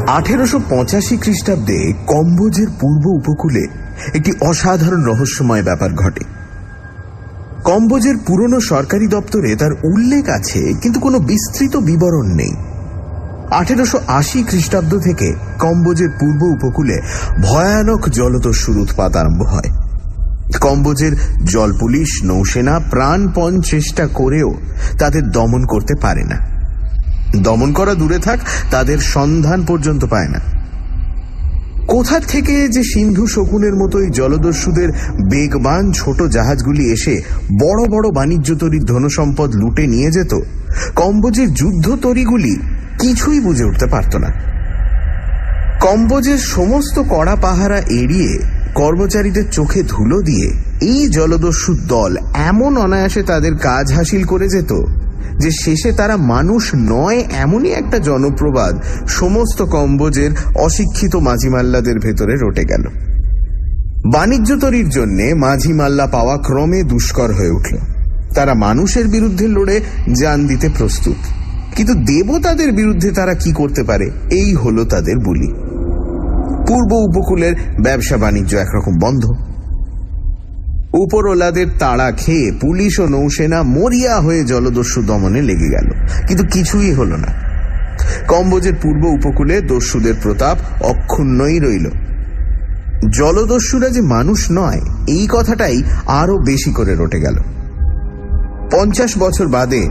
1885 খ্রিস্টাব্দে কম্বোজের পূর্ব উপকূলে একটি অসাধারণ রহস্যময় ব্যাপার ঘটে। কম্বোজের পুরনো সরকারি দপ্তরে তার উল্লেখ আছে, কিন্তু কোনো বিস্তৃত বিবরণ নেই। 1880 খ্রিস্টাব্দ থেকে কম্বোজের পূর্ব উপকূলে ভয়ানক জলদস্যুর উৎপাত আরম্ভ হয়। কম্বোজের জল পুলিশ, নৌসেনা প্রাণপণ চেষ্টা করেও তাদের দমন করতে পারে না। দমন করা দূরে থাক, তাদের সন্ধান পর্যন্ত পায় না। কোথা থেকে যে সিন্ধু শকুনের মতোই জলদস্যুদের বেগবান ছোট জাহাজগুলি এসে বড় বড় বাণিজ্য তরীর ধনসম্পদ লুটে নিয়ে যেত, কম্বোজের যুদ্ধ তরীগুলি কিছুই বুঝে উঠতে পারত না। কম্বোজের সমস্ত কড়া পাহারা এড়িয়ে, কর্মচারীদের চোখে ধুলো দিয়ে এই জলদস্যুর দল এমন অনায়াসে তাদের কাজ হাসিল করে যেত যে শেষে তারা মানুষ নয় এমনই একটা জনপ্রবাদ সমস্ত কম্বোজের অশিক্ষিত মাঝি মাল্লাদের ভেতরে রটে গেল। বাণিজ্য তরীর জন্যে মাঝি মাল্লা পাওয়া ক্রমে দুষ্কর হয়ে উঠল। তারা মানুষের বিরুদ্ধে লড়ে জান দিতে প্রস্তুত, কিন্তু দেবতাদের বিরুদ্ধে তারা কি করতে পারে, এই হলো তাদের বুলি। পূর্ব উপকূলের ব্যবসা বাণিজ্য একরকম বন্ধ। উপরওয়ালাদের তাড়া খেয়ে পুলিশ ও নৌসেনা মরিয়া হয়ে জলদস্যু দমনে লেগে গেল, কিন্তু কিছুই হলো না। কম্বোজের পূর্ব উপকূলে দস্যুদের প্রতাপ অক্ষুণ্ণই রইল। জলদস্যুরা যে মানুষ নয়, এই কথাটাই আরো বেশি করে রটে গেল। 50 বছর বাদে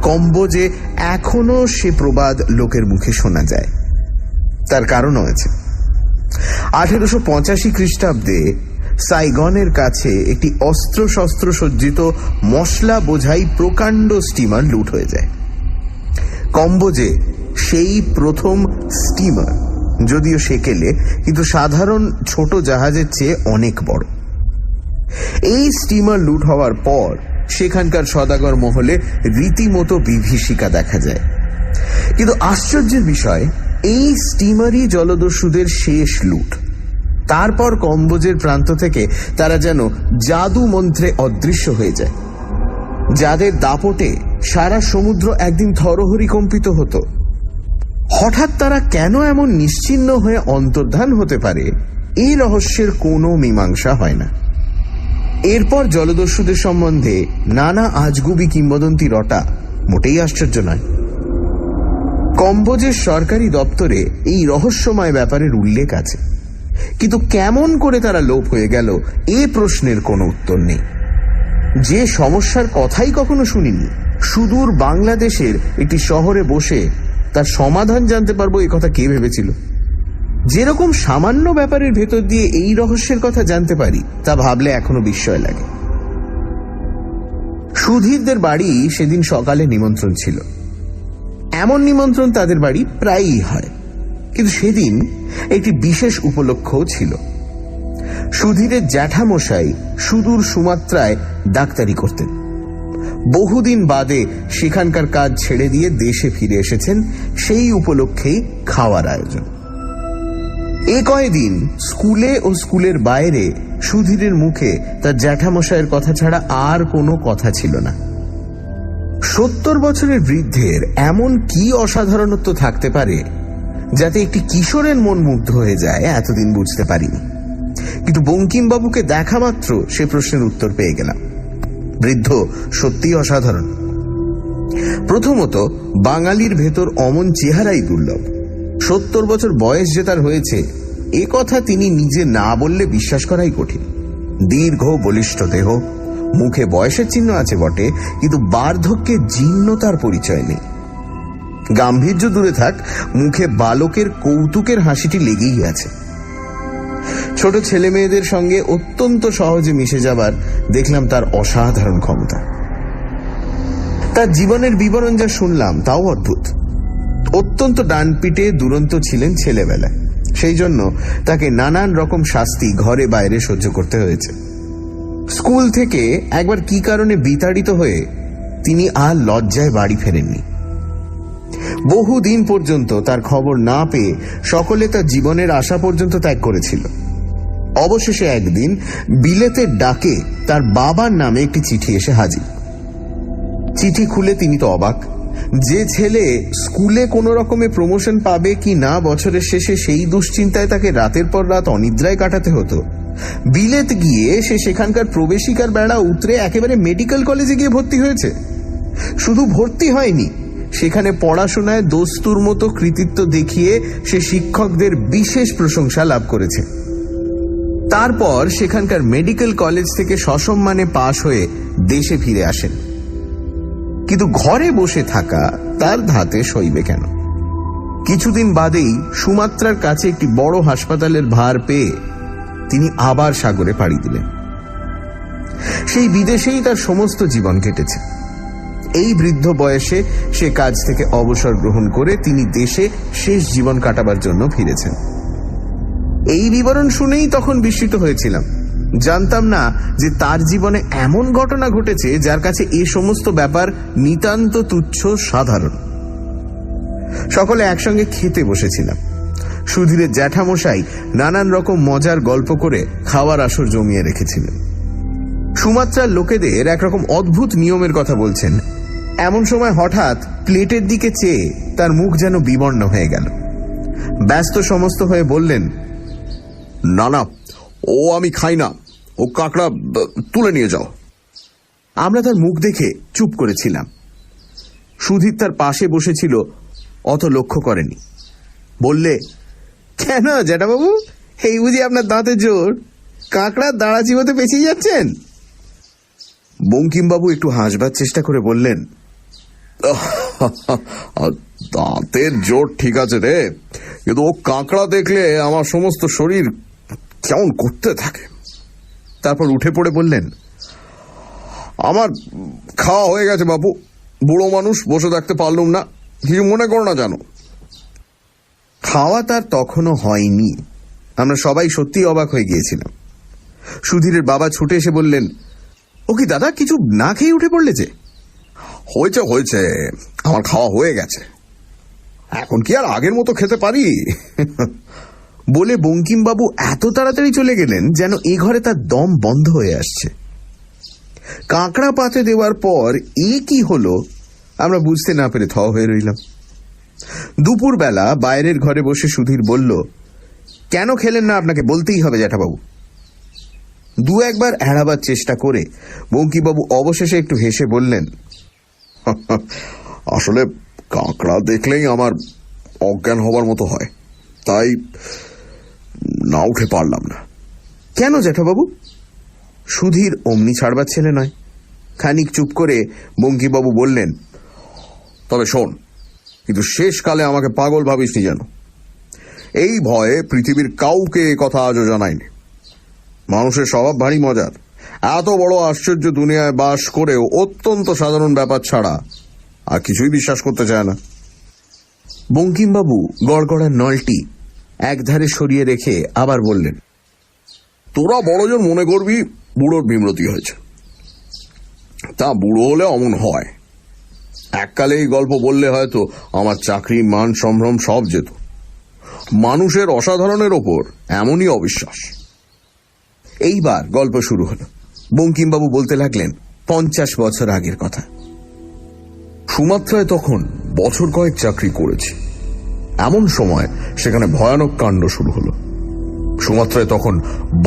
কম্বোজে এখনো সে প্রবাদ লোকের মুখে শোনা যায়। তার কারণও আছে। 1885 খ্রিস্টাব্দে সাইগনের কাছে একটি অস্ত্র শস্ত্র সজ্জিত মশলা বোঝাই প্রকাণ্ড স্টিমার লুট হয়ে যায়। কম্বোজে সেই প্রথম স্টিমার, যদিও সেকেলে, কিন্তু সাধারণ ছোট জাহাজের চেয়ে অনেক বড়। এই স্টিমার লুট হওয়ার পর সেখানকার সদাগর মহলে রীতিমতো বিভীষিকা দেখা যায়। কিন্তু আশ্চর্যের বিষয়, এই স্টিমারই জলদস্যুদের শেষ লুট। তারপর কম্বোজের প্রান্ত থেকে তারা যেন জাদু মন্ত্রে অদৃশ্য হয়ে যায়। যাদের দাপটে সারা সমুদ্র একদিন থরহরি কম্পিত হতো, হঠাৎ তারা কেন এমন নিশ্চিহ্ন হয়ে অন্তর্ধান হতে পারে, এই রহস্যের কোনো মীমাংসা হয় না। এরপর জলদস্যুদের সম্বন্ধে নানা আজগুবি কিংবদন্তি রটা মোটেই আশ্চর্য নয়। কম্বোজের সরকারি দপ্তরে এই রহস্যময় ব্যাপারের উল্লেখ আছে, কিন্তু কেমন করে তারা লোপ হয়ে গেল, এ প্রশ্নের কোনো উত্তর নেই। যে সমস্যার কথাই কখনো শুনিনি, সুদূর বাংলাদেশের একটি শহরে বসে তার সমাধান জানতে পারবো, এ কথা কে ভেবেছিল? যেরকম সামান্য ব্যাপারের ভেতর দিয়ে এই রহস্যের কথা জানতে পারি, তা ভাবলে এখনো বিস্ময় লাগে। সুধীরদের বাড়ি সেদিন সকালে নিমন্ত্রণ ছিল। এমন নিমন্ত্রণ তাদের বাড়ি প্রায়ই হয়, কিন্তু সেদিন একটি বিশেষ উপলক্ষও ছিল। সুধীরের জ্যাঠামশাই সুদূর সুমাত্রায় ডাক্তারি করতেন। বহুদিন বাদে সেখানকার কাজ ছেড়ে দিয়ে দেশে ফিরে এসেছেন, সেই উপলক্ষেই খাওয়ার আয়োজন। এ কয়েকদিন স্কুলে ও স্কুলের বাইরে সুধীরের মুখে তার জ্যাঠামশাইয়ের কথা ছাড়া আর কোনো কথা ছিল না। 70 বছরের বৃদ্ধের এমন কি অসাধারণত্ব থাকতে পারে যাতে একটি কিশোরের মন মুগ্ধ হয়ে যায়, এতদিন বুঝতে পারিনি। কিন্তু বঙ্কিমবাবুকে দেখা মাত্র সে প্রশ্নের উত্তর পেয়ে গেলাম। বৃদ্ধ সত্যিই অসাধারণ। প্রথমত, বাঙালির ভেতর অমন চেহারাই দুর্লভ। 70 বছর বয়স যে তার হয়েছে, এ কথা তিনি নিজে না বললে বিশ্বাস করাই কঠিন। দীর্ঘ বলিষ্ঠ দেহ, মুখে বয়সের চিহ্ন আছে বটে, কিন্তু বার্ধক্যে জীর্ণতার পরিচয় নেই। গাম্ভীর্য দূরে থাক, মুখে বালকের কৌতুকের হাসিটি লেগেই আছে। ছোট ছেলে মেয়েদের সঙ্গে অত্যন্ত সহজে মিশে যাবার দেখলাম তার অসাধারণ ক্ষমতা। তার জীবনের বিবরণ যা শুনলাম তাও অদ্ভুত। অত্যন্ত ডানপিটে দুরন্ত ছিলেন ছেলেবেলায়, সেই জন্য তাকে নানান রকম শাস্তি ঘরে বাইরে সহ্য করতে হয়েছে। স্কুল থেকে একবার কি কারণে বিতাড়িত হয়ে তিনি আর লজ্জায় বাড়ি ফেরেননি। বহুদিন পর্যন্ত তার খবর না পেয়ে সকলে তার জীবনের আশা পর্যন্ত ত্যাগ করেছিল। অবশেষে একদিন বিলেতের ডাকে তার বাবার নামে একটি চিঠি এসে হাজির। চিঠি খুলে তিনি তো অবাক। যে ছেলে স্কুলে কোনো রকমে প্রমোশন পাবে কি না বছরের শেষে সেই দুশ্চিন্তায় তাকে রাতের পর রাত অনিদ্রায় কাটাতে হতো, বিলেত গিয়ে সে সেখানকার প্রবেশিকার বেড়া উতরে একেবারে মেডিকেল কলেজে গিয়ে ভর্তি হয়েছে। শুধু ভর্তি হয়নি, সেখানে পড়াশোনায় দস্তুর মতো কৃতিত্ব দেখিয়ে সে শিক্ষকদের বিশেষ প্রশংসা লাভ করেছে। তারপর সেখানকার মেডিকেল কলেজ থেকে সসম্মানে পাশ হয়ে দেশে ফিরে আসেন। কিন্তু ঘরে বসে থাকা তার ধাতে সইবে কেন? কিছুদিন বাদেই সুমাত্রার কাছে একটি বড় হাসপাতালের ভার পেয়ে তিনি আবার সাগরে পাড়ি দিলেন। সেই বিদেশেই তার সমস্ত জীবন কেটেছে। এই বৃদ্ধ বয়সে সে কাজ থেকে অবসর গ্রহণ করে তিনি দেশে শেষ জীবন কাটাবার জন্য ফিরেছেন। এই বিবরণ শুনেই তখন বিস্মিত হয়েছিলাম। জানতাম না যে তার জীবনে এমন ঘটনা ঘটেছে যার কাছে এই সমস্ত ব্যাপার নিতান্ত তুচ্ছ, সাধারণ। সকলে একসঙ্গে খেতে বসেছিলাম। সুধীরের জ্যাঠামশাই নানান রকম মজার গল্প করে খাওয়ার আসর জমিয়ে রেখেছিলেন। সুমাত্রার লোকেদের একরকম অদ্ভুত নিয়মের কথা বলছেন। এমন সময় হঠাৎ প্লেটের দিকে চেয়ে তার মুখ যেন বিবর্ণ হয়ে গেল। ব্যস্ত সমস্ত হয়ে বললেন, না না, ও আমি খাই না, ও কাঁকড়া তুলে নিয়ে যাও। আমরা তার মুখ দেখে চুপ করেছিলাম। সুধীর তার পাশে বসেছিল, অত লক্ষ্য করেনি। বললে, কেন জ্যাঠাবাবু, এই বুঝি আপনার দাঁতে জোর? কাঁকড়ার দাঁড়া চিবোতে পেছিয়ে যাচ্ছেন? বঙ্কিমবাবু একটু হাসবার চেষ্টা করে বললেন, দাঁতের জোর ঠিক আছে রে, কিন্তু ও কাঁকড়া দেখলে আমার সমস্ত শরীর কেমন করতে থাকে। তারপর উঠে পড়ে বললেন, আমার খাওয়া হয়ে গেছে বাবু, বুড়ো মানুষ, বসে থাকতে পারলুম না, কিছু মনে করো না জানো। খাওয়া তার তখনও হয়নি। আমরা সবাই সত্যি অবাক হয়ে গিয়েছিলাম। সুধীরের বাবা ছুটে এসে বললেন, ও কি দাদা, কিছু না খেয়ে উঠে পড়লে যে? হয়েছে হয়েছে, আমার খাওয়া হয়ে গেছে, এখন কি আর আগের মতো খেতে পারি? বলে বঙ্কিমবাবু এত তাড়াতাড়ি চলে গেলেন যেন এ ঘরে তার দম বন্ধ হয়ে আসছে। কাঁকড়া পাতে দেওয়ার পর এ কি হলো আমরা বুঝতে না পেরে থ হয়ে রইলাম। দুপুরবেলা বাইরের ঘরে বসে সুধীর বলল, কেন খেলেন না আপনাকে বলতেই হবে জ্যাঠাবাবু। দু একবার এড়াবার চেষ্টা করে বঙ্কিমবাবু অবশেষে একটু হেসে বললেন, আসলে কাঁকড়া দেখলেই আমার অজ্ঞান হবার মতো হয়, তাই না উঠে পারলাম না। কেন জ্যাঠাবাবু? সুধীর অমনি ছাড়বার ছেলে নয়। খানিক চুপ করে বঙ্কিমবাবু বললেন, তবে শোন, কিন্তু শেষকালে আমাকে পাগল ভাবিসনি যেন। এই ভয়ে পৃথিবীর কাউকে এ কথা আজও জানায়নি। মানুষের স্বভাব ভারী মজার। এত বড় আশ্চর্য দুনিয়ায় বাস করেও অত্যন্ত সাধারণ ব্যাপার ছাড়া আর কিছুই বিশ্বাস করতে চায় না। বঙ্কিমবাবু গড়গড়ার নলটি একধারে সরিয়ে রেখে আবার বললেন, তোরা বড়জন মনে করবি বুড়োর বিমরতি হয়েছে, তা বুড়ো হলে অমন হয়। এককালে এই গল্প বললে হয়তো আমার চাকরি, মান, সম্ভ্রম সব যেত। মানুষের অসাধারণের ওপর এমনই অবিশ্বাস। এইবার গল্প শুরু হলো। বঙ্কিমবাবু বলতে লাগলেন 50 বছর আগের কথা। সুমাত্রায় তখন বছর কয়েক চাকরি করেছি। এমন সময় সেখানে ভয়ানক কাণ্ড শুরু হলো। সুমাত্রায় তখন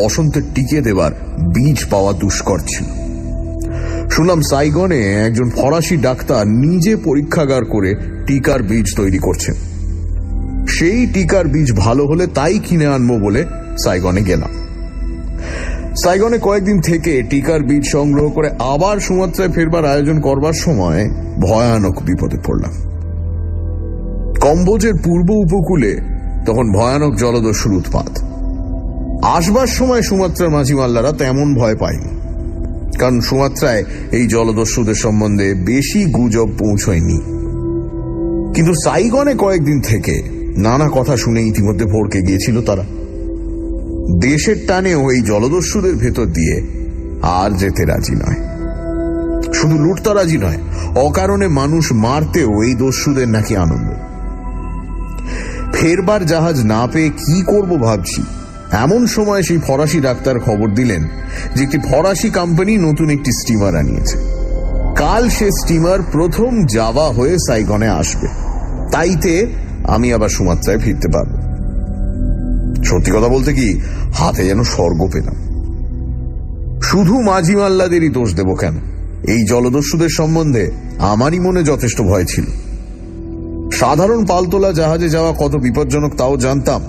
বসন্তের টিকে দেবার বীজ পাওয়া দুষ্কর ছিল। শুনলাম সাইগনে একজন ফরাসি ডাক্তার নিজে পরীক্ষাগার করে টিকার বীজ তৈরি করছেন। সেই টিকার বীজ ভালো হলে তাই কিনে আনবো বলে সাইগনে গেলাম। সাইগনে কয়েকদিন থেকে টিকার বীজ সংগ্রহ করে আবার সুমাত্রায় ফেরবার আয়োজন করবার সময় ভয়ানক বিপদে পড়লাম। কম্বোজের পূর্ব উপকূলে তখন ভয়ানক জলদস্যুর উৎপাত। আসবার সময় সুমাত্রার মাঝি মাল্লারা তেমন ভয় পায়নি, কারণ সুমাত্রায় এই জলদস্যুদের সম্বন্ধে বেশি গুজব পৌঁছয়নি। কিন্তু সাইগনে কয়েকদিন থেকে নানা কথা শুনে ইতিমধ্যে ভড়কে গিয়েছিল তারা। দেশের টানেও এই জলদস্যুদের ভেতর দিয়ে আর যেতে রাজি নয়। শুধু লুটতারাজি নয়, অকারণে মানুষ মারতেও এই দস্যুদের নাকি আনন্দ। ফেরবার জাহাজ না পেয়ে কি করব ভাবছি, এমন সময় সেই ফরাসি ডাক্তার খবর দিলেন যে একটি ফরাসি কোম্পানি নতুন একটি স্টিমার আনিয়েছে। কাল সে স্টিমার প্রথম জাভা হয়ে সাইগনে আসবে, তাইতে আমি আবার সুমাত্রায় ফিরতে পারব। সত্যি কথা বলতে কি, হাতে যেন স্বর্গ পেলাম। শুধু মাঝি মাল্লাদেরই দোষ দেব কেন? এই জলদস্যুদের সম্বন্ধে আমারই মনে যথেষ্ট ভয় ছিল। সাধারণ পালতোলা জাহাজে যাওয়া কত বিপজ্জনক তাও জানতাম,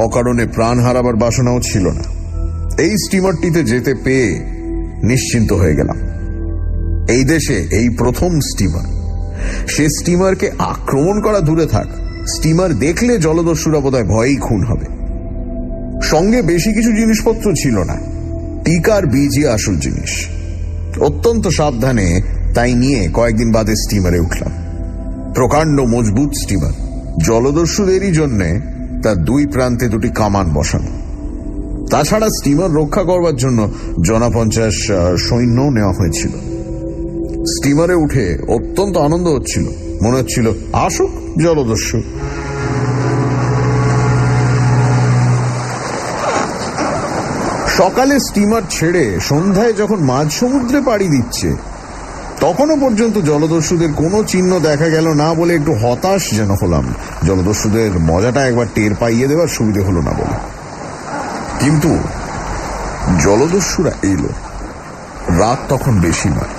অকারণে প্রাণ হারাবার বাসনাও ছিল না। এই স্টিমারটিতে যেতে পেয়ে নিশ্চিন্ত হয়ে গেলাম। এই দেশে এই প্রথম স্টিমার। সে স্টিমারকে আক্রমণ করা দূরে থাক, স্টিমার দেখলে জলদস্যুরা বোধহয় ভয়েই খুন হবে। সঙ্গে বেশি কিছু জিনিসপত্র ছিল না, টিকার বীজই আসল জিনিস। অত্যন্ত সাবধানে তাই নিয়ে কয়েকদিন বাদে স্টিমারে উঠলাম। প্রকাণ্ড মজবুত স্টিমার, জলদস্যুদেরই জন্য তার দুই প্রান্তে দুটি কামান বসানো। তাছাড়া স্টিমার রক্ষা করবার জন্য 50 সৈন্যও নেওয়া হয়েছিল। স্টিমারে উঠে অত্যন্ত আনন্দ হচ্ছিল, মনে হচ্ছিল আসুক জলদস্যু। সকালে স্টিমার ছেড়ে সন্ধ্যায় যখন মাঝ সমুদ্রে পাড়ি দিচ্ছে, তখনও পর্যন্ত জলদস্যুদের কোনো চিহ্ন দেখা গেল না বলে একটু হতাশ যেন হলাম। জলদস্যুদের মজাটা একবার টের পাইয়ে দেওয়ার সুবিধে হলো না বলে। কিন্তু জলদস্যুরা এলো। রাত তখন বেশি নয়,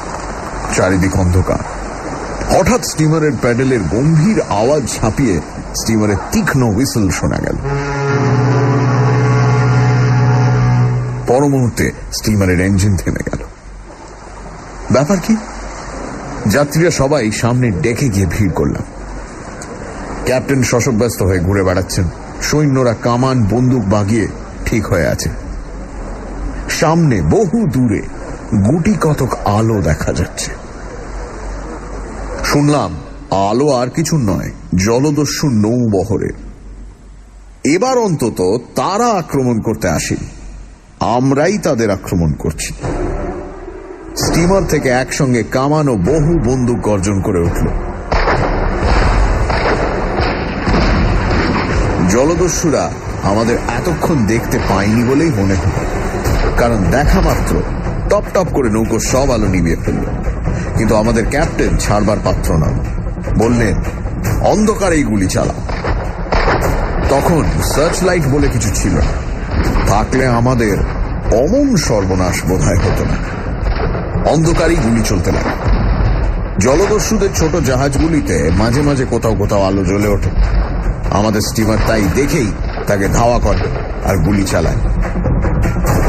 চারিদিক অন্ধকার। হঠাৎ স্টিমারের প্যাডেলের গম্ভীর আওয়াজ ছাপিয়ে স্টিমারের তীক্ষ্ণ হুইসেল শোনা গেল। পর মুহূর্তে স্টিমারের ইঞ্জিন থেমে গেল। ব্যাপার কি? যাত্রীরা সবাই সামনের ডেকে গিয়ে ভিড় করলাম। ক্যাপ্টেন শশব্যস্ত হয়ে ঘুরে বেড়াচ্ছেন, সৈন্যরা কামান বন্দুক বাগিয়ে ঠিক হয়ে আছে। সামনে বহু দূরে গুটি কতক আলো দেখা যাচ্ছে। শুনলাম আলো আর কিছু নয়, জলদস্যু নৌবহরের। এবার অন্তত তারা আক্রমণ করতে আসেনি, আমরাই তাদের আক্রমণ করছি। স্টিমার থেকে একসঙ্গে কামান ও বহু বন্দুক গর্জন করে উঠল। জলদস্যুরা আমাদের এতক্ষণ দেখতে পায়নি বলেই মনে হলো, কারণ দেখা মাত্র টপ টপ করে নৌকোর সব আলো নিভিয়ে ফেলল। কিন্তু আমাদের ক্যাপ্টেন ছাড়বার পাত্র নন, বললেন অন্ধকারেই গুলি চালাও। তখন সার্চ লাইট বলে কিছু ছিল না, থাকলে আমাদের অমন সর্বনাশ বোধহয় হতো না। অন্ধকারেই গুলি চলতে লাগে। জলদস্যুদের ছোট জাহাজগুলিতে মাঝে মাঝে কোথাও কোথাও আলো জ্বলে ওঠে। আমাদের স্টিমার তাই দেখেই তাকে ধাওয়া করে আর গুলি চালায়।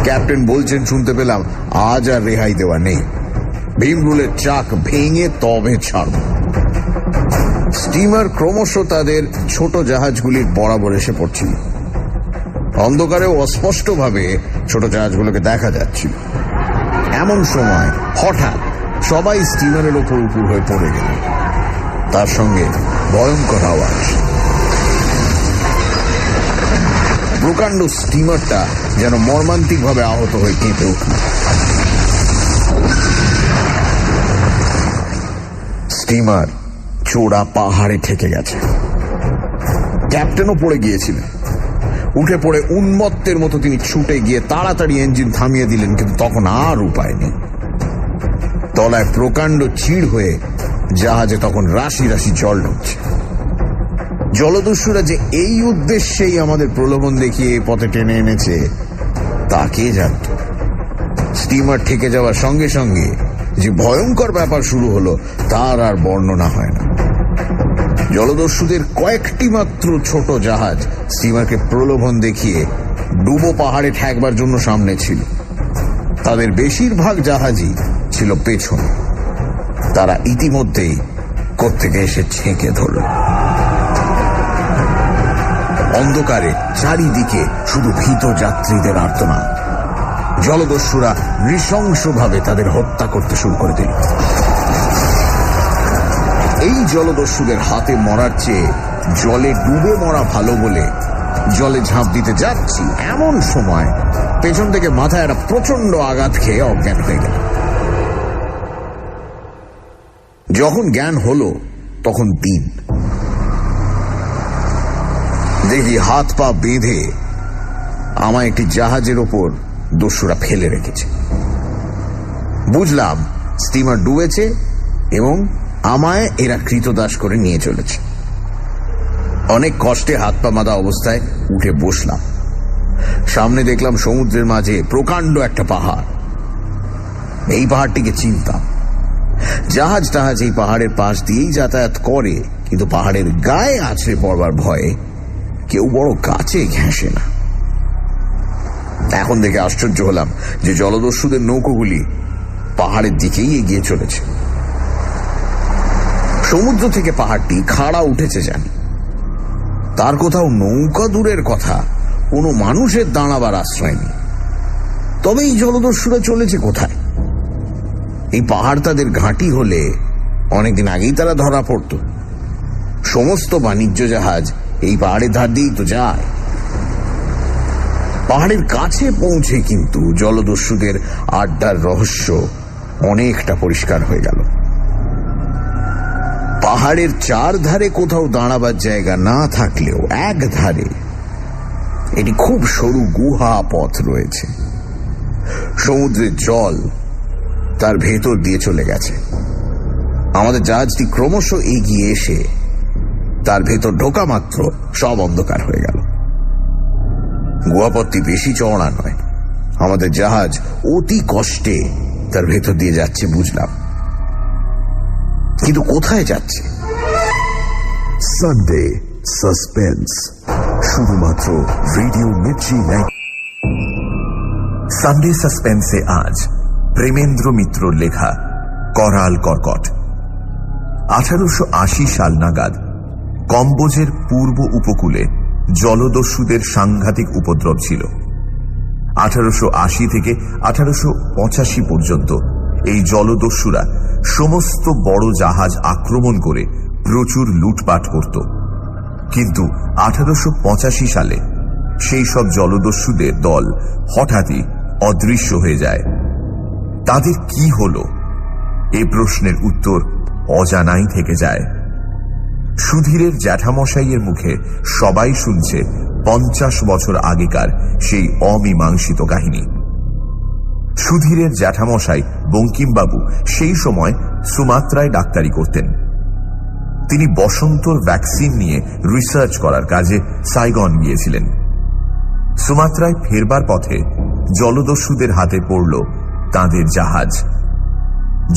ক্যাপ্টেন বলছেন শুনতে পেলাম, আজ আর রেহাই দেওয়া নেই, ভীমরুলের চাক ভেঙে তবে ছাড়ব। স্টিমার ক্রমশ তাদের ছোট জাহাজগুলির বরাবর এসে পড়ছিল। অন্ধকারেও অস্পষ্টভাবে ছোট জাহাজগুলোকে দেখা যাচ্ছিল। এমন সময় হঠাৎ সবাই স্টিমারের ওপর উপুর হয়ে পড়ে গেল, তার সঙ্গে ভয়ঙ্কর আওয়াজ। প্রকাণ্ড স্টিমারটা যেন মর্মান্তিকভাবে আহত হয়ে কেঁপে উঠল। স্টিমার চোরা পাহাড়ে ঠেকে গেছে। ক্যাপ্টেনও পড়ে গিয়েছিলেন। উঠে পড়ে উন্মত্তের মতো তিনি ছুটে গিয়ে তাড়াতাড়ি ইঞ্জিন থামিয়ে দিলেন, কিন্তু তখন আর উপায় নেই। তলায় প্রকাণ্ড চিড় হয়ে জাহাজে তখন রাশি রাশি জল ঢুকছে। জলদস্যুরা যে এই উদ্দেশ্যেই আমাদের প্রলোভন দেখিয়ে এই পথে টেনে এনেছে তা কে জানত। স্টিমার ঠেকে যাওয়ার সঙ্গে সঙ্গে যে ভয়ঙ্কর ব্যাপার শুরু হলো তার আর বর্ণনা হয় না। জলদস্যুদের কয়েকটি মাত্র ছোট জাহাজ স্টিমারকে প্রলোভন দেখিয়ে ডুবো পাহাড়ে ঠেকবার জন্য সামনে ছিল। তাদের বেশিরভাগ জাহাজই ছিল পেছনে। তারা ইতিমধ্যেই কোত্থেকে এসে ছেঁকে ধরল। অন্ধকারে চারিদিকে শুধু ভীত যাত্রীদের আর্তনাদ। জলদস্যুরা নৃশংসভাবে তাদের হত্যা করতে শুরু করে দিল। এই জলদস্যুদের হাতে মরার চেয়ে জলে ডুবে মরা ভালো বলে জলে ঝাঁপ দিতে যাচ্ছি, এমন সময় পেছন থেকে মাথায় একটা প্রচন্ড আঘাত খেয়ে অজ্ঞান হয়ে গেল। যখন জ্ঞান হলো তখন দিন। দেখি হাত পা বেঁধে আমায় একটি জাহাজের ওপর দস্যুরা ফেলে রেখেছে। বুঝলাম স্টিমার ডুবেছে এবং আমায় এরা কৃতদাস করে নিয়ে চলেছে। অনেক কষ্টে হাত পা বাঁধা অবস্থায় উঠে বসলাম। সামনে দেখলাম সমুদ্রের মাঝে প্রকাণ্ড একটা পাহাড়। এই পাহাড়টিকে চিনতাম। জাহাজ টাহাজ এই পাহাড়ের পাশ দিয়েই যাতায়াত করে, কিন্তু পাহাড়ের গায়ে আছড়ে পড়বার ভয়ে কেউ বড় গাছে ঘেঁষে না। এখন দেখে আশ্চর্য হলাম যে জলদস্যুদের নৌকোগুলি পাহাড়ের দিকেই এগিয়ে চলেছে। সমুদ্র থেকে পাহাড়টি খাড়া উঠেছে জানি, তার কোথাও নৌকা দূরের কথা, কোনো মানুষের দাঁড়াবার আশ্রয় নেই। তবে এই জলদস্যুরা চলেছে কোথায়? এই পাহাড় তাদের ঘাঁটি হলে অনেকদিন আগেই তারা ধরা পড়ত। সমস্ত বাণিজ্য জাহাজ এই পাহাড়ের ধার দিয়েই তো যায়। পাহাড়ের কাছে পৌঁছে কিন্তু জলদস্যুদের আড্ডার রহস্য অনেকটা পরিষ্কার হয়ে গেল। পাহাড়ের চার ধারে কোথাও দাঁড়াবার জায়গা না থাকলেও এক ধারে এটি খুব সরু গুহা পথ রয়েছে। সমুদ্রের জল তার ভেতর দিয়ে চলে গেছে। আমাদের জাহাজটি ক্রমশ এগিয়ে এসে তার ভেতর ঢোকা মাত্র সব অন্ধকার হয়ে গেল। গুহাপথটি বেশি চওড়া নয়। আমাদের জাহাজ অতি কষ্টে তার ভেতর দিয়ে যাচ্ছে বুঝলাম, কিন্তু কোথায় যাচ্ছে? সানডে সাসপেন্স, শুধুমাত্র রেডিও মির্চি। সানডে সাসপেন্সে আজ প্রেমেন্দ্র মিত্রর লেখা করাল কর্কট। 1880 সাল নাগাদ কম্বোজের পূর্ব উপকূলে জলদস্যুদের সাংঘাতিক উপদ্রব ছিল। 1880 থেকে 1885 পর্যন্ত এই জলদস্যুরা সমস্ত বড় জাহাজ আক্রমণ করে প্রচুর লুটপাট করত। কিন্তু 1885 সালে সেই সব জলদস্যুদের দল হঠাৎই অদৃশ্য হয়ে যায়। তাদের কি হলো এ প্রশ্নের উত্তর অজানাই থেকে যায়। সুধীরের জ্যাঠামশাইয়ের মুখে সবাই শুনছে 50 বছর আগেকার সেই অমীমাংসিত কাহিনী। সুধীরের জ্যাঠামশাই বঙ্কিমবাবু সেই সময় সুমাত্রায় ডাক্তারি করতেন। তিনি বসন্তর ভ্যাকসিন নিয়ে রিসার্চ করার কাজে সাইগন গিয়েছিলেন। সুমাত্রায় ফেরবার পথে জলদস্যুদের হাতে পড়ল তাঁদের জাহাজ।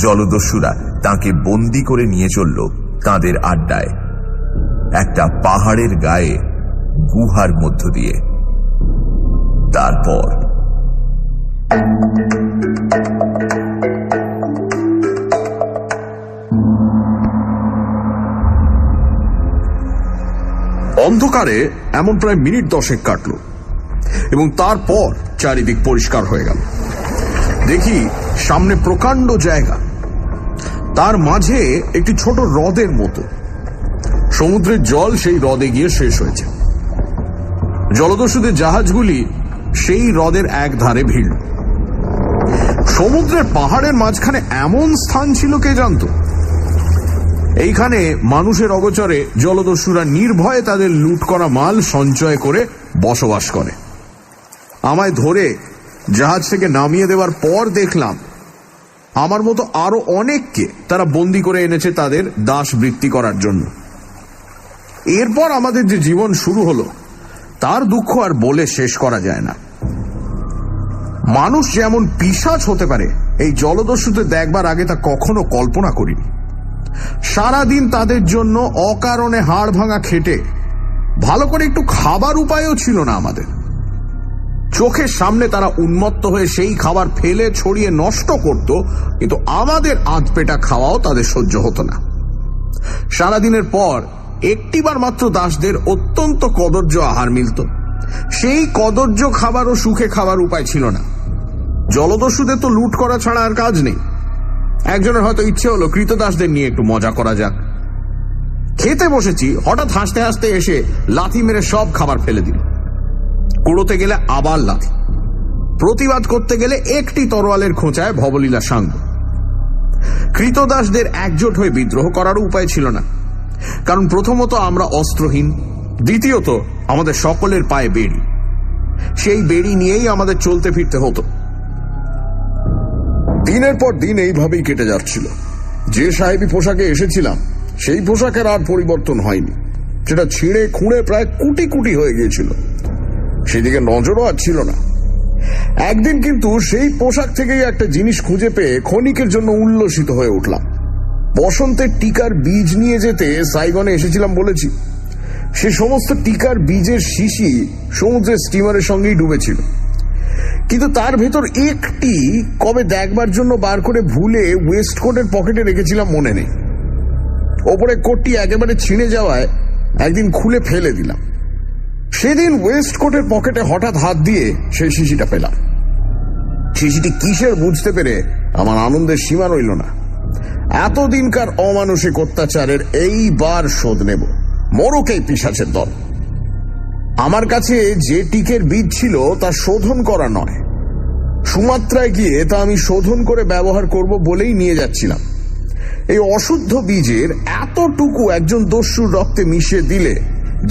জলদস্যুরা তাঁকে বন্দি করে নিয়ে চলল তাঁদের আড্ডায়, একটা পাহাড়ের গায়ে গুহার মধ্য দিয়ে। তারপর অন্ধকারে এমন প্রায় মিনিট 10 কাটল এবং তারপর চারিদিক পরিষ্কার হয়ে গেল। দেখি সামনে প্রকাণ্ড জায়গা, তার মাঝে একটি ছোট হ্রদের মতো। সমুদ্রের জল সেই হ্রদে গিয়ে শেষ হয়েছে। জলদস্যুদের জাহাজগুলি সেই হ্রদের এক ধারে ভিড়। সমুদ্রের পাহাড়ের মাঝখানে এমন স্থান ছিল কে জানত? এইখানে মানুষের অগোচরে জলদস্যুরা নির্ভয়ে তাদের লুট করা মাল সঞ্চয় করে বসবাস করে। আমায় ধরে জাহাজ থেকে নামিয়ে দেওয়ার পর দেখলাম আমার মতো আরো অনেককে তারা বন্দি করে এনেছে তাদের দাসবৃত্তি করার জন্য। এরপর আমাদের যে জীবন শুরু হলো তার দুঃখ আর বলে শেষ করা যায় না। মানুষ যেমন পিশাচ হতে পারে এই জলদস্যুতে দেখবার আগে তা কখনো কল্পনা করিনি। সারাদিন তাদের জন্য অকারণে হাড় ভাঙা খেটে ভালো করে একটু খাবার উপায়ও ছিল না আমাদের। চোখের সামনে তারা উন্মত্ত হয়ে সেই খাবার ফেলে ছড়িয়ে নষ্ট করত, কিন্তু আমাদের আধপেটা খাওয়াও তাদের সহ্য হতো না। সারাদিনের পর একটিবার মাত্র দাসদের অত্যন্ত কদর্য আহার মিলত। সেই কদর্য খাবারও সুখে খাবার উপায় ছিল না। জলদস্যুদের তো লুট করা ছাড়া আর কাজ নেই। একজনের হয়তো ইচ্ছে হলো কৃতদাসদের নিয়ে একটু মজা করা যাক। খেতে বসেছি, হঠাৎ হাসতে হাসতে এসে লাথি মেরে সব খাবার ফেলে দিল। কুড়োতে গেলে আবার লাথি, প্রতিবাদ করতে গেলে একটি তরোয়ালের খোঁচায় ভবলীলা সাঙ্গ। কৃতদাসদের একজোট হয়ে বিদ্রোহ করারও উপায় ছিল না, কারণ প্রথমত আমরা অস্ত্রহীন, দ্বিতীয়ত আমাদের সকলের পায়ে বেড়ি। সেই বেড়ি নিয়েই আমাদের চলতে ফিরতে হতো। দিনের পর দিন এইভাবেই কেটে যাচ্ছিল। যে সাহেবী পোশাকে এসেছিলাম সেই পোশাকের আর পরিবর্তন হয়নি। সেটা ছিঁড়ে খুঁড়ে প্রায় কুটি কুটি হয়ে গিয়েছিল। সেদিকে নজরও আর ছিল না। একদিন কিন্তু সেই পোশাক থেকেই একটা জিনিস খুঁজে পেয়ে ক্ষণিকের জন্য উল্লসিত হয়ে উঠলাম। বসন্তের টিকার বীজ নিয়ে যেতে সাইগনে এসেছিলাম বলেছি। সে সমস্ত টিকার বীজের শিশি সমুদ্রের স্টিমারের সঙ্গেই ডুবেছিল, কিন্তু তার ভেতর একটি কবে দেখবার জন্য বার করে ভুলে ওয়েস্ট কোটের পকেটে রেখেছিলাম মনে নেই। ওপরে কোটটি একেবারে ছিঁড়ে যাওয়ায় একদিন খুলে ফেলে দিলাম। সেদিন ওয়েস্ট কোটের পকেটে হঠাৎ হাত দিয়ে সেই শিশিটা পেলাম। শিশিটি কিসের বুঝতে পেরে আমার আনন্দের সীমা রইল না। এতদিনকার অমানসিক অত্যাচারের এইবার শোধ নেব, মরুক এই পিশাচের দল। আমার কাছে যে টিকের বীজ ছিল তা শোধন করা নয়, সুমাত্রায় গিয়ে তা আমি শোধন করে ব্যবহার করব বলেই নিয়ে যাচ্ছিলাম। এই অশুদ্ধ বীজের এতটুকু একজন দস্যুর রক্তে মিশিয়ে দিলে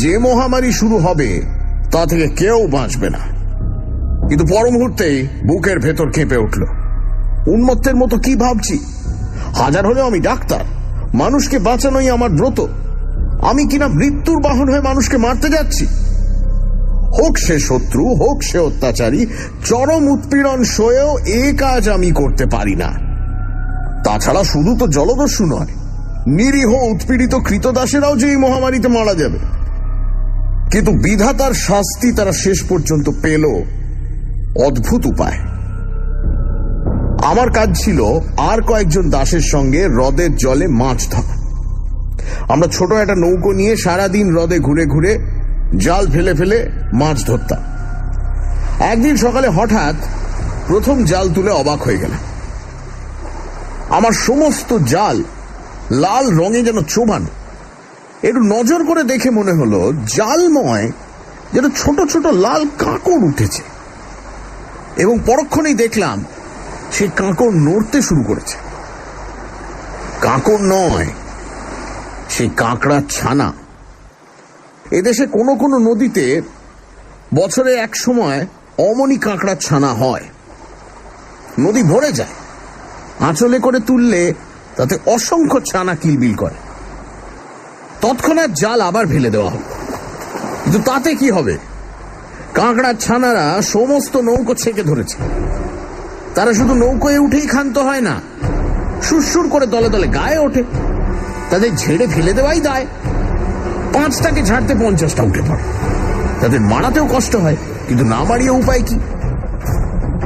যে মহামারী শুরু হবে তা থেকে কেউ বাঁচবে না। কিন্তু পর মুহূর্তেই বুকের ভেতর কেঁপে উঠল। উন্মত্তের মতো কি ভাবছি? হাজার হলেও আমি ডাক্তার, মানুষকে বাঁচানোই আমার ব্রত। আমি কিনা মৃত্যুর বাহন হয়ে মানুষকে মারতে যাচ্ছি। হোক সে শত্রু, হোক সে অত্যাচারী, চরম উৎপীড়ন সয়েও এ কাজ আমি করতে পারি না। তাছাড়া শুধু তো জলদস্যু নয়, নিরীহ উৎপীড়িত কৃতদাসেরাও যে এই মহামারীতে মারা যাবে। কিন্তু বিধাতার শাস্তি তারা শেষ পর্যন্ত পেল অদ্ভুত উপায়। আমার কাজ ছিল আর কয়েকজন দাসের সঙ্গে হ্রদের জলে মাছ ধরা। আমরা ছোট একটা নৌকো নিয়ে সারাদিন হ্রদে ঘুরে ঘুরে জাল ফেলে ফেলে মাছ ধরতাম। একদিন সকালে হঠাৎ প্রথম জাল তুলে অবাক হয়ে গেলাম। আমার সমস্ত জাল লাল রঙে যেন চোবানো। একটু নজর করে দেখে মনে হলো জালময় যেন ছোট ছোট লাল কাঁকড় উঠেছে, এবং পরক্ষণেই দেখলাম সে কাঁকড় নড়তে শুরু করেছে। কাঁকড় নয়, সে কাঁকড়ার ছানা। এদেশে কোনো কোনো নদীতে বছরে এক সময় অমনি কাঁকড়ার ছানা হয়। নদী ভরে যায়, আঁচলে করে তুললে তাতে অসংখ্য ছানা কিলবিল করে। তৎক্ষণাৎ জাল আবার ফেলে দেওয়া হবে, কিন্তু তাতে কি হবে? কাঁকড়ার ছানারা সমস্ত নৌকো ছেঁকে ধরেছে। তারা শুধু নৌকোয় উঠেই ক্ষান্ত হয় না, সুরসুর করে দলে দলে গায়ে ওঠে। তাদের ঝেড়ে ফেলে দেওয়াই দায়। 5টাকে ঝাড়তে 50টা উঠে পড়ে। তাদের মারাতেও কষ্ট হয়, কিন্তু না মারিয়ে উপায় কি?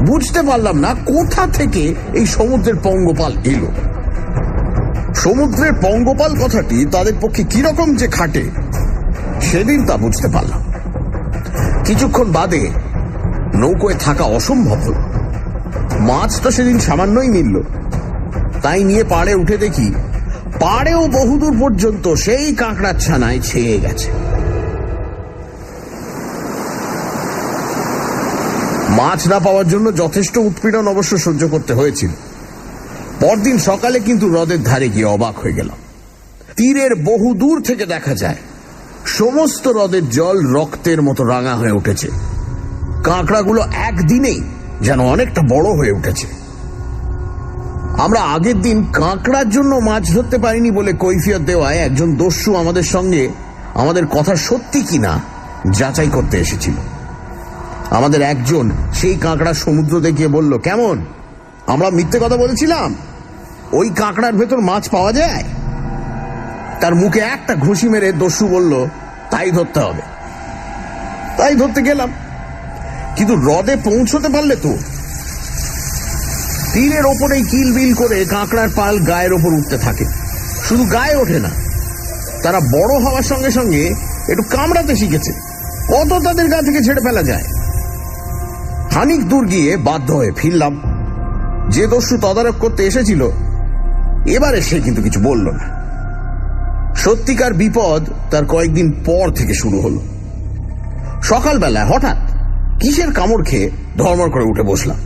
বুঝতে পারলাম না কোথা থেকে এই সমুদ্রের পঙ্গপাল এলো। সমুদ্রের পঙ্গপাল কথাটি তাদের পক্ষে কিরকম যে খাটে সেদিন তা বুঝতে পারলাম। কিছুক্ষণ বাদে নৌকোয় থাকা অসম্ভব হল। মাছ তো সেদিন সামান্যই মিলল। তাই নিয়ে পাড়ে উঠে দেখি পাড়েও বহুদূর পর্যন্ত সেই কাঁকড়ার ছানায় ছেয়ে গেছে। মাছ না পাওয়ার জন্য যথেষ্ট উৎপীড়ন অবশ্য সহ্য করতে হয়েছিল। পরদিন সকালে কিন্তু হ্রদের ধারে গিয়ে অবাক হয়ে গেলাম। তীরের বহু দূর থেকে দেখা যায় সমস্ত হ্রদের জল রক্তের মতো রাঙা হয়ে উঠেছে। কাঁকড়াগুলো একদিনেই যেন অনেকটা বড় হয়ে উঠেছে। আমরা আগের দিন কাঁকড়ার জন্য মাছ ধরতে পারিনি বলে কৈফিয়ত দেওয়ায় একজন দস্যু আমাদের সঙ্গে আমাদের কথা সত্যি কিনা যাচাই করতে এসেছিল। আমাদের একজন সেই কাঁকড়া সমুদ্র দেখিয়ে বলল, কেমন, আমরা মিথ্যে কথা বলেছিলাম? ওই কাঁকড়ার ভেতর মাছ পাওয়া যায়? তার মুখে একটা ঘুষি মেরে দস্যু বলল, তাই ধরতে হবে। তাই ধরতে গেলাম, কিন্তু হ্রদে পৌঁছতে পারলে তো তীরের ওপরেই কিলবিল করে কাঁকড়ার পাল গায়ের ওপর উঠতে থাকে। শুধু গায়ে ওঠে না, তারা বড় হওয়ার সঙ্গে সঙ্গে একটু কামড়াতে শিখেছে। কত তাদের গা থেকে ছেড়ে ফেলা যায়। খানিক দূর গিয়ে বাধ্য হয়ে ফিরলাম। যে দস্যু তদারক করতে এসেছিল এবারে সে কিন্তু কিছু বলল না। সত্যিকার বিপদ তার কয়েকদিন পর থেকে শুরু হলো। সকালবেলায় হঠাৎ কিসের কামড় খেয়ে ধর্মর করে উঠে বসলাম।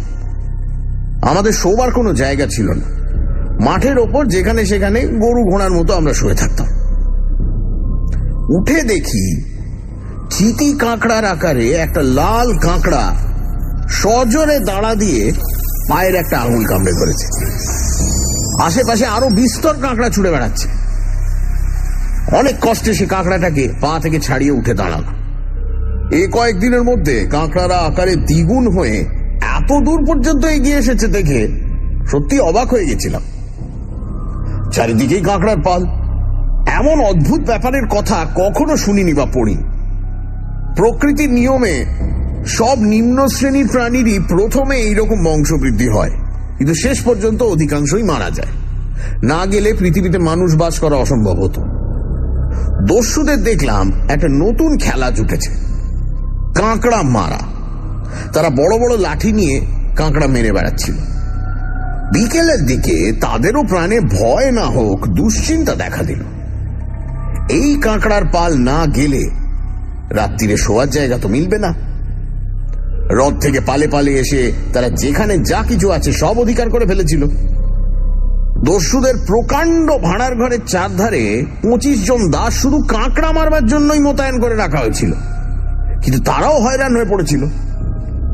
আমাদের শোবার কোনো জায়গা ছিল না। মাঠের ওপর যেখানে সেখানে গরু ঘোড়ার মতো আমরা শুয়ে থাকতাম। উঠে দেখি চিতি কাঁকড়ার আকারে একটা লাল কাঁকড়া সজোরে দাঁড়া দিয়ে পায়ের একটা আঙুল কামড়ে ধরেছে। আশেপাশে আরো বিস্তর কাঁকড়া ছুটে বেড়াচ্ছে। অনেক কষ্টে সে কাঁকড়াটাকে পা থেকে ছাড়িয়ে উঠে দাঁড়ালো। এই কয়েকদিনের মধ্যে কাঁকড়ারা আকারে দ্বিগুণ হয়ে এত দূর পর্যন্ত এগিয়ে এসেছে দেখে সত্যি অবাক হয়ে গেছিলাম। চারিদিকেই কাঁকড়ার পাল। এমন অদ্ভুত ব্যাপারের কথা কখনো শুনিনি বা পড়িনি। প্রকৃতির নিয়মে সব নিম্ন শ্রেণীর প্রাণীরই প্রথমে এইরকম বংশবৃদ্ধি হয়, কিন্তু শেষ পর্যন্ত অধিকাংশই মারা যায়। না গেলে পৃথিবীতে মানুষ বাস করা অসম্ভব হতো। দস্যুদের দেখলাম একটা নতুন খেলা জুটেছে, কাঁকড়া মারা। তারা বড় বড় লাঠি নিয়ে কাঁকড়া মেরে বেড়াচ্ছিল। বিকেলের দিকে তাদেরও প্রাণে ভয় না হোক দুশ্চিন্তা দেখা দিল। এই কাঁকড়ার পাল না গেলে রাত্রিরে শোয়ার জায়গা তো মিলবে না। হ্রদ থেকে পালে পালে এসে তারা যেখানে যা কিছু আছে সব অধিকার করে ফেলেছিল। দস্যুদের প্রকাণ্ড ভাড়ার ঘরের চারধারে 25 জন দাস শুধু কাঁকড়া মারবার জন্যই মোতায়েন করে রাখা হয়েছিল, কিন্তু তারাও হয়রান হয়ে পড়েছিল।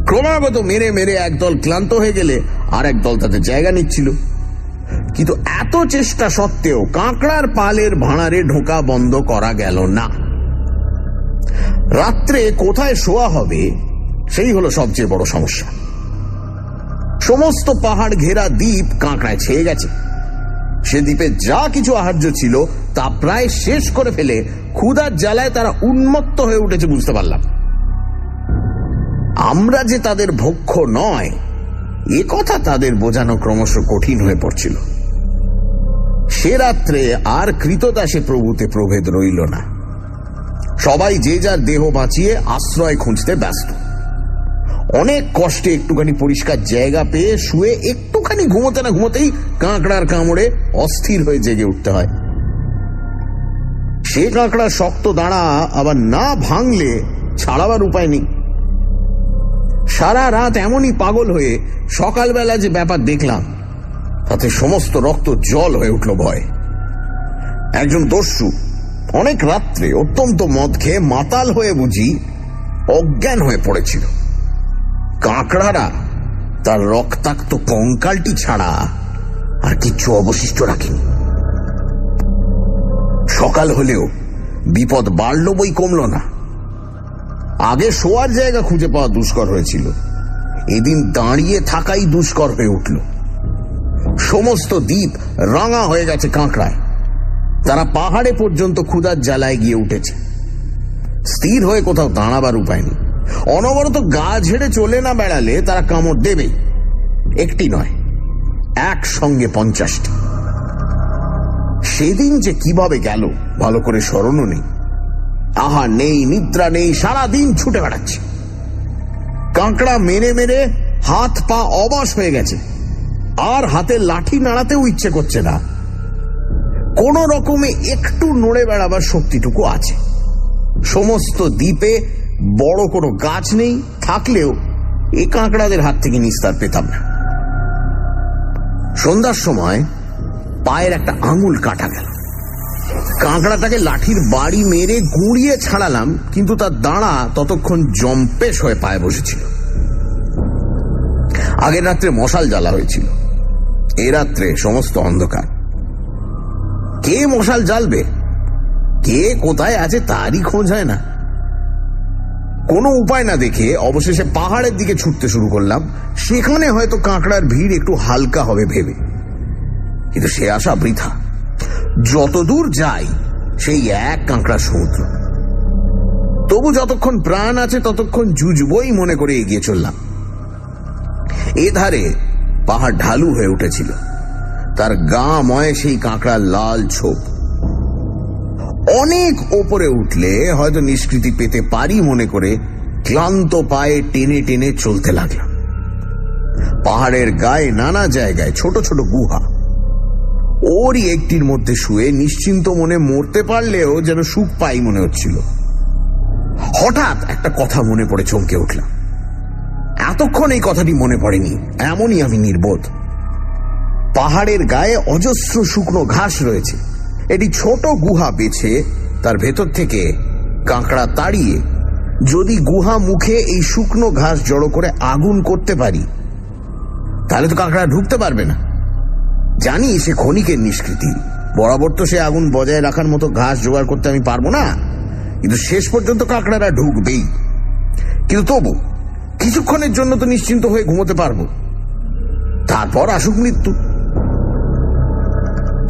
ক্রমাগত মেরে মেরে একদল ক্লান্ত হয়ে গেলে আর একদল তাদের জায়গা নিচ্ছিল। কিন্তু এত চেষ্টা সত্ত্বেও কাঁকড়ার পালের ভাড়ারে ঢোকা বন্ধ করা গেল না। রাত্রে কোথায় শোয়া হবে সেই হলো সবচেয়ে বড় সমস্যা। সমস্ত পাহাড় ঘেরা দ্বীপ কাঁকড়ায় ছেয়ে গেছে। সে দ্বীপে যা কিছু আহার্য ছিল তা প্রায় শেষ করে ফেলে ক্ষুধার জ্বালায় তারা উন্মত্ত হয়ে উঠেছে বুঝতে পারলাম। আমরা যে তাদের ভক্ষ নয় এ কথা তাদের বোঝানো ক্রমশ কঠিন হয়ে পড়ছিল। সে রাত্রে আর কৃতদাসে প্রভুতে প্রভেদ রইল না। সবাই যে যার দেহ বাঁচিয়ে আশ্রয় খুঁজতে ব্যস্ত। অনেক কষ্টে একটুখানি পরিষ্কার জায়গা পেয়ে শুয়ে একটুখানি ঘুমোতে না ঘুমোতেই কাঁকড়ার কামড়ে অস্থির হয়ে জেগে উঠতে হয়। সে কাঁকড়ার শক্ত দাঁড়া আবার না ভাঙলে ছাড়াবার উপায় নেই। সারা রাত এমনই পাগল হয়ে সকালবেলা যে ব্যাপার দেখলাম তাতে সমস্ত রক্ত জল হয়ে উঠল ভয়। একজন দস্যু অনেক রাত্রে অত্যন্ত মদ খেয়ে মাতাল হয়ে বুঝি অজ্ঞান হয়ে পড়েছিল। কাঁকড়ারা তার রক্তাক্ত কঙ্কালটি ছাড়া আর কিচ্ছু অবশিষ্ট রাখেনি। সকাল হলেও বিপদ বাড়ল বই কমল না। আগে শোয়ার জায়গা খুঁজে পাওয়া দুষ্কর হয়েছিল, এদিন দাঁড়িয়ে থাকাই দুষ্কর হয়ে উঠল। সমস্ত দ্বীপ রাঙা হয়ে গেছে কাঁকড়ায়। তারা পাহাড়ে পর্যন্ত ক্ষুধার জ্বালায় গিয়ে উঠেছে। স্থির হয়ে কোথাও দাঁড়াবার উপায় নেই। অনবরত গা ঝেড়ে চলে না বেড়ালে তারা কামড় দেবে। একটি নয়, একসঙ্গে 50টি। সেদিন যে কিভাবে গেল ভালো করে স্মরণও নেই। আহার নেই, নিদ্রা নেই, সারাদিন ছুটে বেড়াচ্ছে। কাঁকড়া মেরে মেরে হাত পা অবশ হয়ে গেছে, আর হাতে লাঠি নাড়াতেও ইচ্ছে করছে না। কোন রকমে একটু নড়ে বেড়াবার শক্তিটুকু আছে। সমস্ত দ্বীপে বড় কোনো গাছ নেই, থাকলেও এই কাঁকড়াদের হাত থেকে নিস্তার পেতাম না। সন্ধ্যার সময় পায়ের একটা আঙুল কাটা গেল। কাঁকড়াটাকে লাঠির বাড়ি মেরে গুঁড়িয়ে ছাড়ালাম, কিন্তু তার দাঁড়া ততক্ষণ জম্পেশ হয়ে পায়ে বসেছিল। আগের রাত্রে মশাল জ্বালা হয়েছিল, এ রাত্রে সমস্ত অন্ধকার। কে মশাল জ্বালবে, কে কোথায় আছে তারই খোঁজ হয় না। কোনো উপায় না দেখে অবশেষে পাহাড়ের দিকে ছুটতে শুরু করলাম। সেখানে হয়তো কাঁকড়ার ভিড় একটু হালকা হবে ভেবে, কিন্তু সে আশা বৃথা। যতদূর যাই সেই এক কাঁকড়ার সমুদ্র। তবু যতক্ষণ প্রাণ আছে ততক্ষণ জুজবই মনে করে এগিয়ে চললাম। এধারে পাহাড় ঢালু হয়ে উঠেছিল, তার গা ময় সেই কাঁকড়ার লাল ছোপ। অনেক ওপরে উঠলে হয়তো নিষ্কৃতি পেতে পারি মনে করে ক্লান্ত পায়ে টেনে টেনে চলতে লাগলাম। পাহাড়ের গায়ে নানা জায়গায় ছোট ছোট গুহা। ওরই একটির মধ্যে শুয়ে নিশ্চিন্ত মনে মরতে পারলেও যেন সুখ পাই মনে হচ্ছিল। হঠাৎ একটা কথা মনে পড়ে চমকে উঠলাম। এতক্ষণ এই কথাটি মনে পড়েনি, এমনই আমি নির্বোধ। পাহাড়ের গায়ে অজস্র শুকনো ঘাস রয়েছে। এটি ছোট গুহা বেছে তার ভেতর থেকে কাঁকড়া তাড়িয়ে যদি গুহা মুখে এই শুকনো ঘাস জড়ো করে আগুন করতে পারি, তাহলে তো কাঁকড়া ঢুকতে পারবে না। জানি সে ক্ষণিকের নিষ্কৃতি, বরাবর তো সে আগুন বজায় রাখার মতো ঘাস জোগাড় করতে আমি পারবো না, কিন্তু শেষ পর্যন্ত কাঁকড়ারা ঢুকবেই। কিন্তু তবু কিছুক্ষণের জন্য তো নিশ্চিন্ত হয়ে ঘুমোতে পারবো, তারপর আসুক মৃত্যু।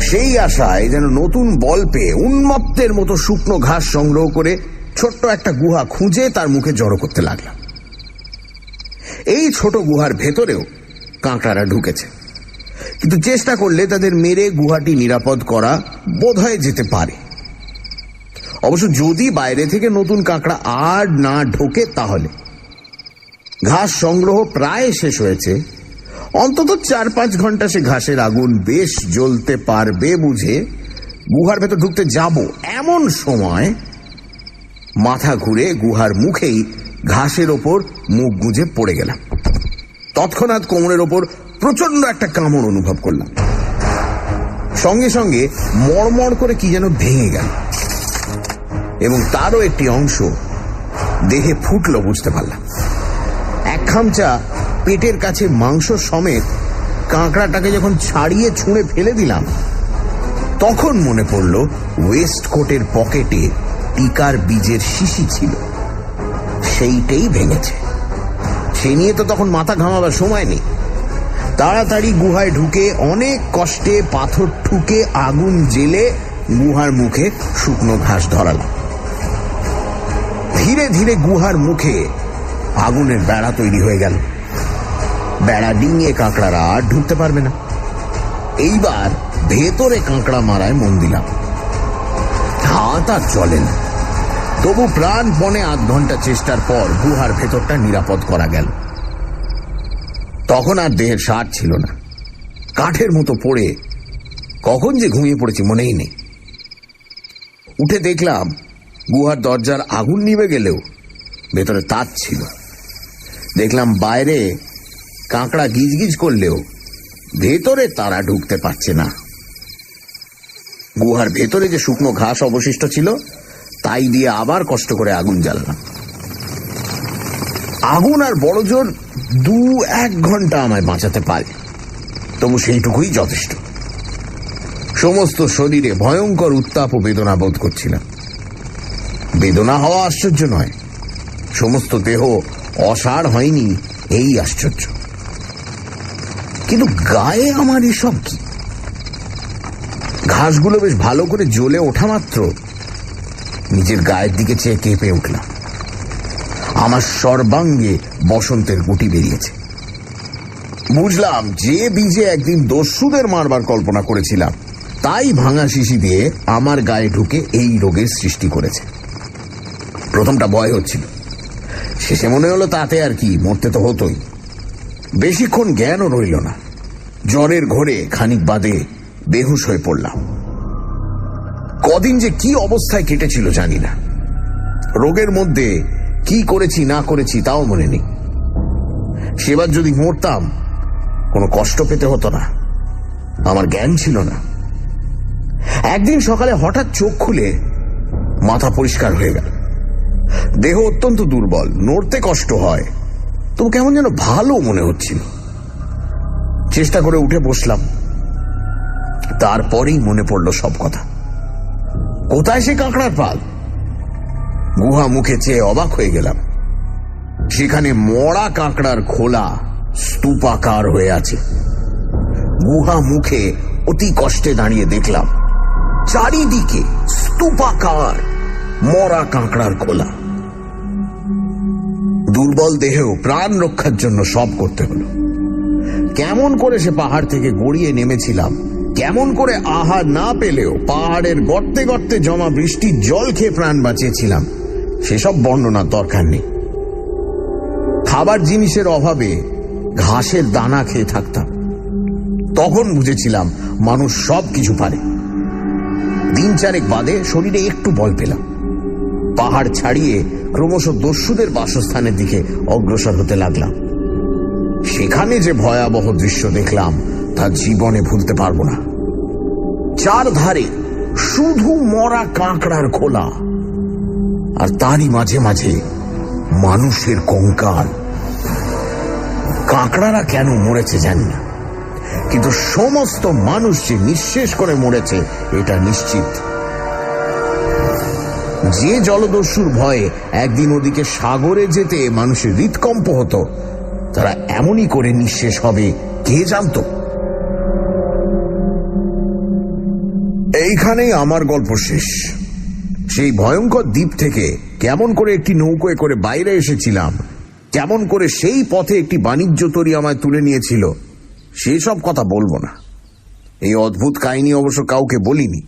সেই আশায় যেন নতুন বল পেয়ে উন্মত্তের মতো শুকনো ঘাস সংগ্রহ করে ছোট্ট একটা গুহা খুঁজে তার মুখে জড়ো করতে লাগলাম। এই ছোট গুহার ভেতরেও কাঁকড়ারা ঢুকেছে, কিন্তু চেষ্টা করলে তাদের মেরে গুহাটি নিরাপদ করা বোধহয় যেতে পারে। অবশ্য যদি বাইরে থেকে নতুন কাঁকড়া আর না ঢোকে তাহলে। ঘাস সংগ্রহ প্রায় শেষ হয়েছে, অন্তত 4-5 ঘন্টা সে ঘাসের আগুন বেশ জ্বলতে পারবে বুঝে গুহার ভেতর ঢুকতে যাব এমন সময় মাথা ঘুরে গুহার মুখেই ঘাসের ওপর মুখ গুজে পড়ে গেলাম। তৎক্ষণাৎ কোমরের ওপর প্রচন্ড একটা কামড় অনুভব করলাম, সঙ্গে সঙ্গে মড়মড় করে কি যেন ভেঙে গেল এবং তারও একটি অংশ দেহে ফুটলো বুঝতে পারলাম। এক খামচা পেটের কাছে মাংস সমেত কাঁকড়াটাকে যখন ছাড়িয়ে ছুঁড়ে ফেলে দিলাম, তখন মনে পড়ল ওয়েস্ট কোটের পকেটে টিকার বীজের শিশি ছিল, সেইটাই ভেঙেছে। সে নিয়ে তো তখন মাথা ঘামাবার সময় নেই। তাড়াতাড়ি গুহায় ঢুকে অনেক কষ্টে পাথর ঠুকে আগুন জেলে গুহার মুখে শুকনো ঘাস ধরালাম। ধীরে ধীরে গুহার মুখে আগুনের বেড়া তৈরি হয়ে গেল। বেড়া ডিঙিয়ে কাঁকড়ারা আর ঢুকতে পারবে না। এইবার ভেতরে কাঁকড়া মারায় মন দিলাম। হাত আর চলে না, তবু প্রাণপণে 8 ঘন্টা চেষ্টার পর গুহার ভেতরটা নিরাপদ করা গেল। তখন আর দেহের সার ছিল না, কাঠের মতো পড়ে কখন যে ঘুমিয়ে পড়েছি মনেই নেই। উঠে দেখলাম গুহার দরজার আগুন নিভে গেলেও ভেতরে তার ছিল। দেখলাম বাইরে কাঁকড়া গিজগিজ করলেও ভেতরে তারা ঢুকতে পারছে না। গুহার ভেতরে যে শুকনো ঘাস অবশিষ্ট ছিল তাই দিয়ে আবার কষ্ট করে আগুন জ্বালালাম। আগুন আর বড় জোর 2-1 ঘন্টা আমায় বাঁচাতে পারে, তবু সেইটুকুই যথেষ্ট। সমস্ত শরীরে ভয়ঙ্কর উত্তাপ ও বেদনা বোধ করছিলাম। বেদনা হওয়া আশ্চর্য নয়, সমস্ত দেহ অসাড় হয়নি এই আশ্চর্য। কিন্তু গায়ে আমার এসব কি? ঘাসগুলো বেশ ভালো করে জ্বলে ওঠা মাত্র নিজের গায়ের দিকে চেয়ে কেঁপে উঠলাম। আমার সর্বাঙ্গে বসন্তের গুটি বেরিয়েছে। বুঝলাম যে বীজে একদিন দস্যুদের মারবার কল্পনা করেছিলাম তাই ভাঙা শিশি দিয়ে আমার গায়ে ঢুকে এই রোগের সৃষ্টি করেছে। প্রথমটা ভয় হচ্ছিল, শেষে মনে হলো তাতে আর কি, মরতে তো হতোই। বেশিক্ষণ জ্ঞানও রইল না। জ্বরের ঘোরে খানিক বাদে বেহুশ হয়ে পড়লাম। কদিন যে কি অবস্থায় কেটেছিল জানি না। রোগের মধ্যে কি করেছি না করেছি তাও মনে নেই। সেবার যদি মরতাম কোনো কষ্ট পেতে হতো না, আমার জ্ঞান ছিল না। একদিন সকালে হঠাৎ চোখ খুলে মাথা পরিষ্কার হয়ে গেল। দেহ অত্যন্ত দুর্বল, নড়তে কষ্ট হয়, তবু কেমন যেন ভালো মনে হচ্ছিল। চেষ্টা করে উঠে বসলাম। তারপরেই মনে পড়ল সব কথা। কোথায় সে কাঁকড়ার পাল? গুহা মুখে চেয়ে অবাক হয়ে গেলাম। সেখানে মরা কাঁকড়ার খোলা স্তূপাকার হয়ে আছে। গুহা মুখে অতি কষ্টে দাঁড়িয়ে দেখলাম চারিদিকে স্তূপাকার মরা কাঁকড়ার খোলা। দুর্বল দেহেও প্রাণ রক্ষার জন্য সব করতে হলো। কেমন করে সে পাহাড় থেকে গড়িয়ে নেমেছিলাম, কেমন করে আহার না পেলেও পাহাড়ের গর্তে গর্তে জমা বৃষ্টির জল খেয়ে প্রাণ বাঁচিয়েছিলাম, সেসব বর্ণনার দরকার নেই। খাবার জিনিসের অভাবে ঘাসের দানা খেয়ে থাকতাম। তখন বুঝেছিলাম মানুষ সব কিছু পারে। 3-4 বাদে শরীরে একটু বল পেলাম। পাহাড় ছাড়িয়ে ক্রমশ দস্যুদের বাসস্থানের দিকে অগ্রসর হতে লাগলাম। সেখানে যে ভয়াবহ দৃশ্য দেখলাম তা জীবনে ভুলতে পারবো না। চারধারে শুধু মরা কাঁকড়ার খোলা, আর তারই মাঝে মাঝে মানুষের কঙ্কাল। কাঁকড়ারা কেন মরেছে জানি না, কিন্তু সমস্ত মানুষ যে নিঃশেষ করে মরেছে এটা নিশ্চিত। যে জলদস্যুর ভয়ে একদিন ওদিকে সাগরে যেতে মানুষের হৃৎকম্প হতো, তারা এমনই করে নিঃশেষ হবে কে জানতো? এইখানেই আমার গল্প শেষ। সেই ভয়ঙ্কর দ্বীপ থেকে কেমন করে একটি নৌকোয় করে বাইরে এসেছিলাম, কেমন করে সেই পথে একটি বাণিজ্য তরী আমায় তুলে নিয়েছিল, সেসব কথা বলবো না। এই অদ্ভুত কাহিনী অবশ্য কাউকে বলিনি।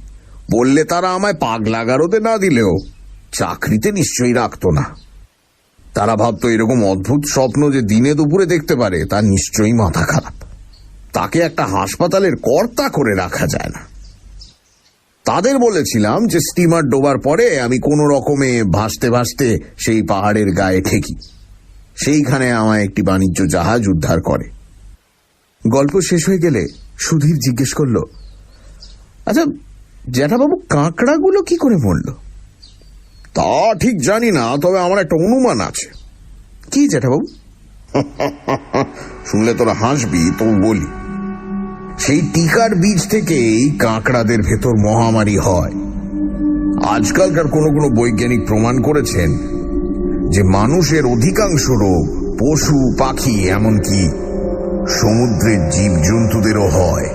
বললে তারা আমায় পাগলা গারদে না দিলেও চাকরিতে নিশ্চয়ই রাখতো না। তারা ভাবতো এরকম অদ্ভুত স্বপ্ন যে দিনে দুপুরে দেখতে পারে তার নিশ্চয়ই মাথা খারাপ। তাকে একটা হাসপাতালের কর্তা করে রাখা যায় না। তাদের বলেছিলাম যে স্টিমার ডোবার পরে আমি কোনো রকমে ভাসতে ভাসতে সেই পাহাড়ের গায়ে ঠেকি। সেইখানে আমায় একটি বাণিজ্য জাহাজ উদ্ধার করে। গল্প শেষ হয়ে গেলে সুধীর জিজ্ঞেস করল, আচ্ছা জ্যাঠাবাবু, কাঁকড়াগুলো কি করে মরল? তা ঠিক জানি না, তবে আমার একটা অনুমান আছে। কি জ্যাঠাবাবু? শুনলে তোরা হাসবি, তো বলি। সেই টিকার বীজ থেকেই কাঁকড়াদের ভেতর মহামারী হয়। আজকালকার কোনো কোনো বৈজ্ঞানিক প্রমাণ করেছেন যে মানুষের অধিকাংশ রোগ পশু পাখি এমনকি সমুদ্রের জীবজন্তুদেরও হয়।